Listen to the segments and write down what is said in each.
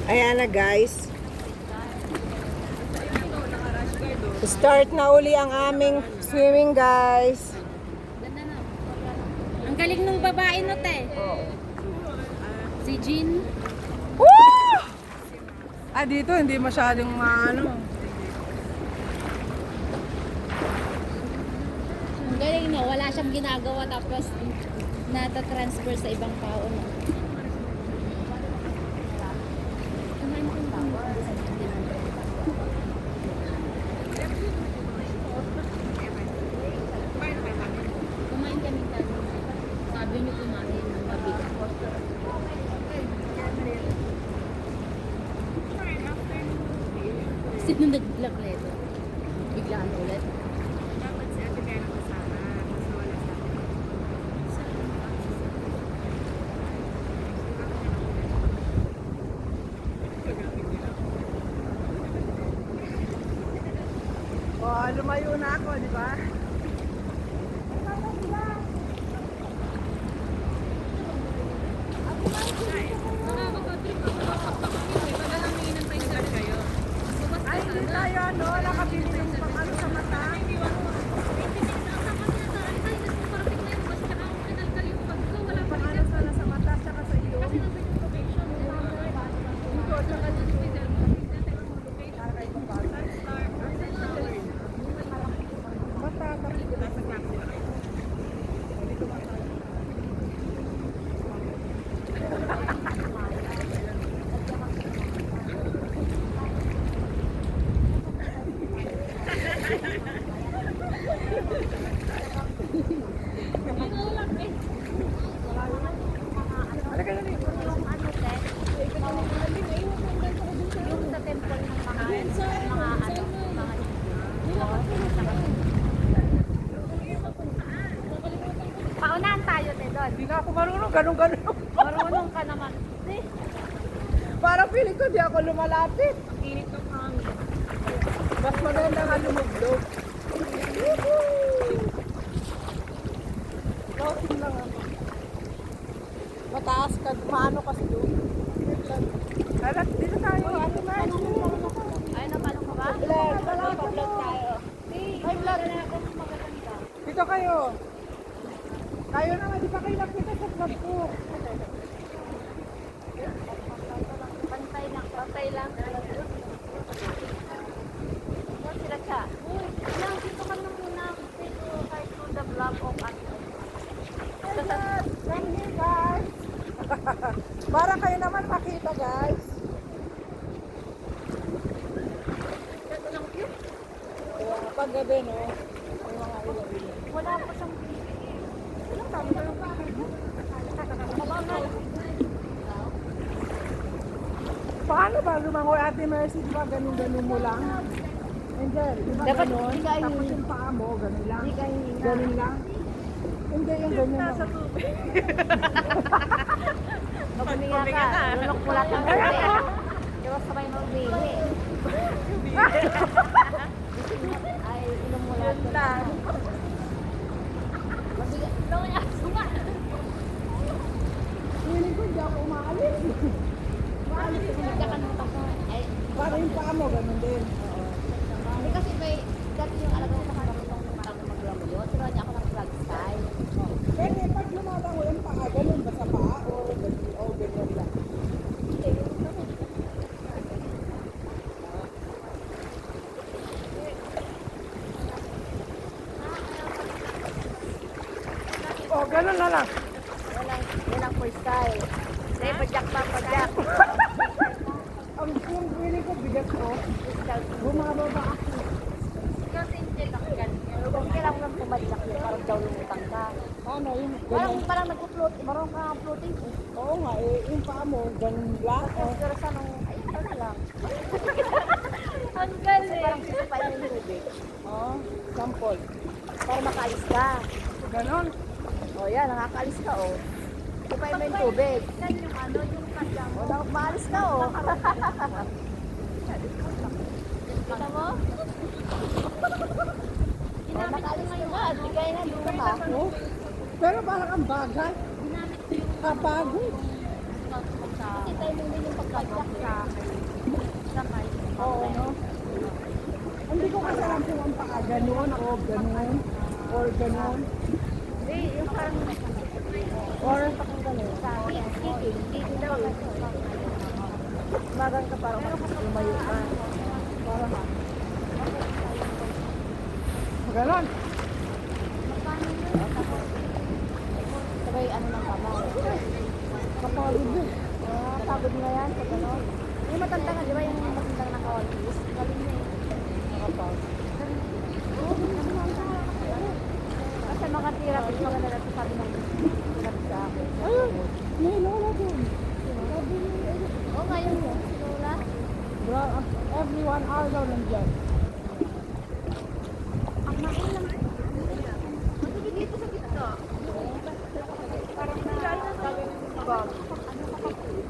Ayan na guys. Start na uli ang aming swimming guys. Ganda na. Ang galing ng babae no, te. Si Jean. Woo! Ah, dito hindi masyadong maano. Ang galing no, wala siyang ginagawa tapos nata-transfer sa ibang tao no. Kumain kami tayo. Sabi niyo kumain ng mabigat. Sino nag-vlog nito? Biglaan ulit. Dapat si Ate Bella kasama. Kasi wala sa akin. Oh, lumayo na ako, di ba? Ay, hindi tayo ano, nakabili ng pang ano sa mata. Pang ano sana sa mata, tsaka sa iyo. Dito, tsaka dito. Mata, Yung sa temple ng mga paunahan tayo te doon. Hindi na ako marunong, ganun-ganun. Marunong ka naman. Parang feeling ko di ako lumalapit. Init ng hangin. Mas maganda nga lumublog. Floating lang ako. Mataas ka, maano kasi doon. Alat, dito tayo, ate Mars. Ay, napalong ka ba? Vlog. Vlog tayo. Ay, vlog na ako magaganda. Dito kayo. Kayo naman, di ba kayo nakita sa vlog ko? Pantay lang. Pantay lang. Doon sila siya. Uy, lang, dito ka na muna. Dito kahit to the vlog of ano. Come here, guys. Para kayo naman makita, guys. Pag gabi, no? May mga ilaw-ilaw. Wala pa siyang Ilang tama na lang. Paano ba lumangoy, Ate Mercy? Di ba ganun-ganun mo lang? Angel, di ba Dapat ganun? di ka Tapos hihinga. yung paa mo, ganun lang? Hindi ka hihinga. Ganun lang? Hindi, yung ganun lang. Magumiya ka. Lunok mo lang ang kape. Iwas sabay mo umihi. Ay, inom mo lang. Mabigat. Ito nga, sunga. Feeling ko, hindi ako umaalis. Magkakanong ka mo. Ay, Para yung paa mo, ganun din. hindi kasi may dati yung alaga ko sa itong parang maglango yun. Pero hindi ako ng flag style. Pwede, pag lumalangoy yung paa, ganun ba sa paa? O ganyan lang? O, ganun na lang. Walang freestyle. Kasi pajak pa, pajak. Ang feeling ko, bigat ko. Bumababa ako. Kasi hindi lang ganyan. Kung kailangan lang pumadyak yun, parang daw lumutang ka. Ano, yung Parang, ganun. parang nag-float, marang ka floating. Oo nga, eh, yung paa mo, ganun lang. Tapos pero sa nung, ay, ito na lang. Ang galing. Parang sisipay na yung tubig. Oh, sample. Para makaalis ka. Ganon. O yan, nakakaalis ka o. Sipay mo yung tubig. Yan yung ano, yung kanya mo. O, maalis ka o. Kita mo? O, nakaalis ka na. Di kaya na dito ka. Oh, pero parang ang bagay. Kapagod. Kasi timing din yung pagkablock sa sakay. Oo, no? Hindi ko kasi alam kung ang paa ganun o ganun or ganun. Eh, yung parang Or sa kicking daw. Magang ka parang lumayo ka. Parang ganun. sabay ano ng kamay. Kapagod din. Pagod nga yan sa gano'n. Yung matanda nga, di ba yung matanda na kawalis? Galing na eh. Nakapagod. Kasi makatira, kasi maganda na ito sabi ng hirap sa akin. Ayun, may lola dun. Sabi ni Oo nga yun. Si Lola. bro, every 1 hour daw nandiyan. Ang mainam. Sige dito sa gitna.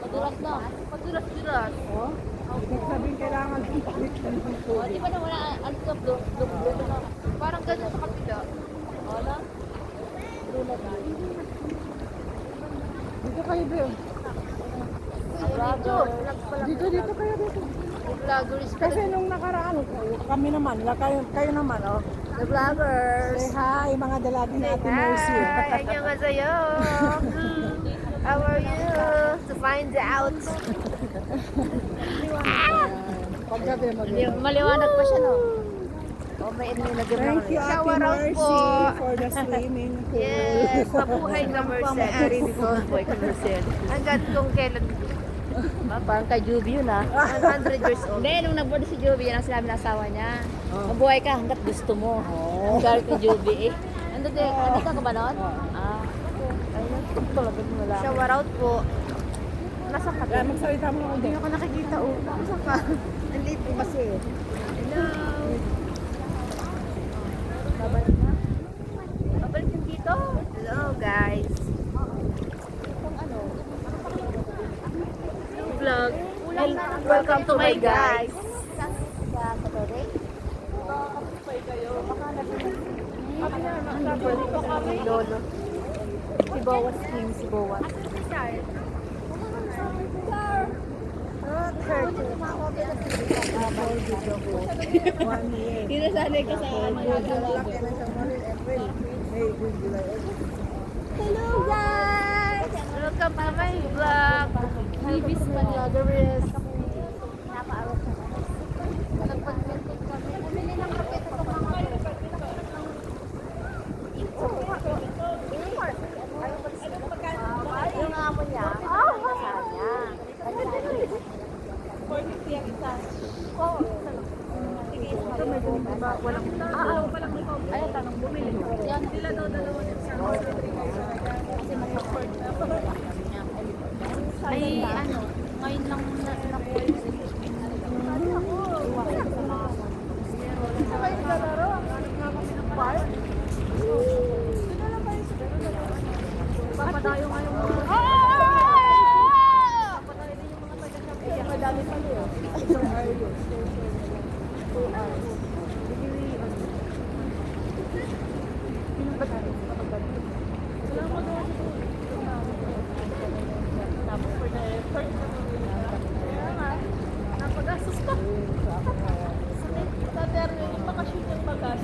Padulas na. Padulas-dulas. Oh, ibig sabihin kailangan kong palit ng O, di tubig. ba na wala ang dum na. Parang ganun sa kapila. Wala. Dito kayo, Bill. Vloggers. Dito kayo, dito. Vloggers. Kasi nung nakaraan, kami naman, kayo naman, oh. The vloggers. Say hi, mga dalagi na Ate Mercy. Hi, annyeonghaseyo. How are you? To find out. Paggabi, Maliwanag pa siya, no? Oh, may inilagay na Thank you, Ate Shower out Mercy, po. for the swimming pool. Yes, mabuhay ka, Merced. Ari ni ko, mabuhay ka, Merced. Hanggang kung kailan... parang kay Juby yun, ah. 100 years old. Hindi, nung nag-board si Juby, yan ang sinabi ng asawa niya. Mabuhay ka hanggat gusto mo. Ang galit ni Juby, eh. Andito ka ba nun? Ah, ayun. Talagang wala. Shower out po. Nasaan ka? Kaya magsalita mo ako Hindi din. ako nakikita, oh. Nasaan ka? Nandito kasi. Hello. Babalik na? Babalik yung dito? Hello, guys. Vlog. Welcome to my guys. Lolo. Si Bowas King, si Bowas. Sinasanay ka sa Hello guys! Welcome to my vlog. Libis Vloggerist. Nakaarot na kami. Nagpag-meeting kami. Bumili ng kape sa mga yung amo niya. Kasal niya. Oo. Ito may bumili ba? Walang ay, tanong bumili. Yan. Sila daw dalawa sa kasi mag-afford na. Ay, ano, ngayon lang na-point. Sabay sa laro, ang anak nga kami ng park. Sino lang kayo sa papadayo nga yung mga... Papadayo din yung mga taga-sabi. Kaya madami pa yun. Napagastos pa. Sa terno yung makashoot yung bagas.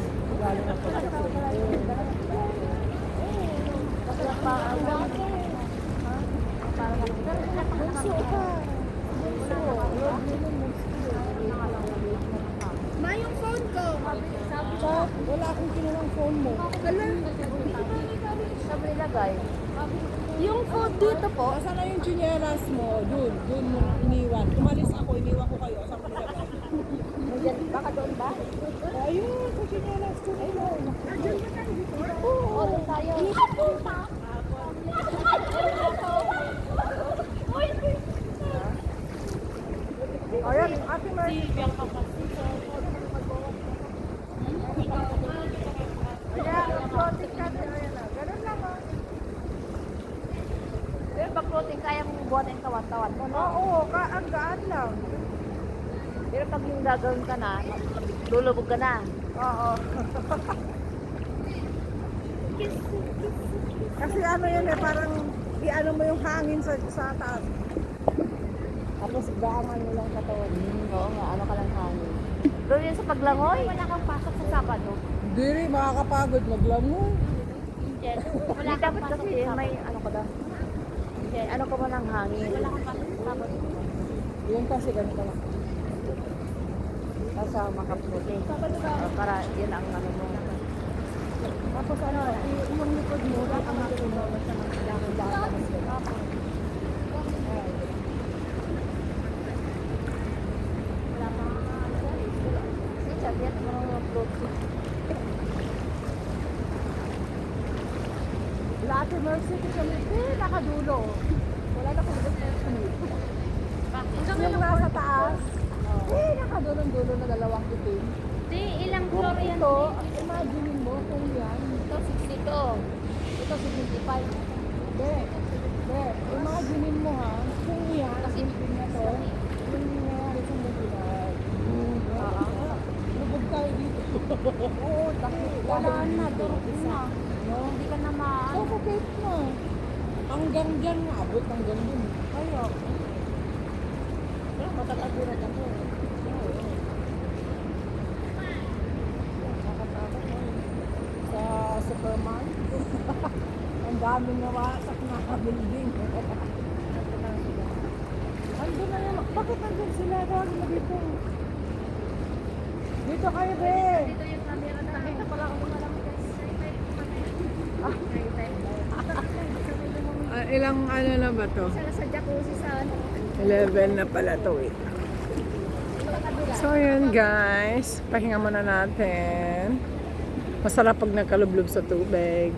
Ma, yung phone ko. Wala akong kinulang phone mo. Sabi nilagay. Yung phone dito po. Nasaan na yung chinelas mo? Doon mo iniwan. Umalis ako, iniwan ko kayo. Saan mo nilagay? Baka doon ba? Ayun, sa chinelas ko. Ayun. Oo, doon tayo. Ayan, Ate Mercy. Ayan, floating ka din. Ayan na. Ganun lang, oh. Pero pag floating, kaya mong buhat yung kawan-kawan mo, no? Oo, ang gaan lang. Pero pag yung gagawin ka na, lulubog ka na. Oo. Kasi ano yan eh, parang i-ano mo yung hangin sa taas. Tapos gaangan mo lang katawan. Oo nga, ano ka lang hangin. Pero yun sa paglangoy, wala kang pasok sa Sabado. Hindi rin, makakapagod maglangoy. Wala dapat kasi may ano ka ba? Ano ka ba ng hangin? Wala kang pasok sa Sabado. Yun kasi ganito lang. Kasama ka puti. Para yun ang ano mo. Tapos ano, yung likod mo, kakamakin mo, basta lakad-lakad. Si Chabiat mo ng upload. Lahat ng Mercy kasi nakadulo. Wala na kung gusto yung nasa taas. Nakadulong-dulo na dalawang itim. Di, ilang Kung floor yan? ito, imagine mo kung yan. Ito, 62. Ito, 75. Hindi. Hindi. Imagine mo ha, kung yan, Kasi itim na to, yung nangyayari sa Magulag. Lubog tayo dito. Oo, wala na, durog na. No? Hindi ka na Suffocate na. Hanggang dyan nga, abot hanggang dun. Kaya, matataguran ako. Nakatakot mo sa Superman. Ang daming nawasak na building. Andun na naman. Bakit nandun sila? Tawagin mo dito. Dito kayo, be. Dito yung camera na. Dito pala ako lumalang guys. Ilang ano na ba to? Sala sa jacuzzi sa ano. 11 na pala to eh. So yun guys, pahinga muna natin. Masarap pag nakalublog sa tubig.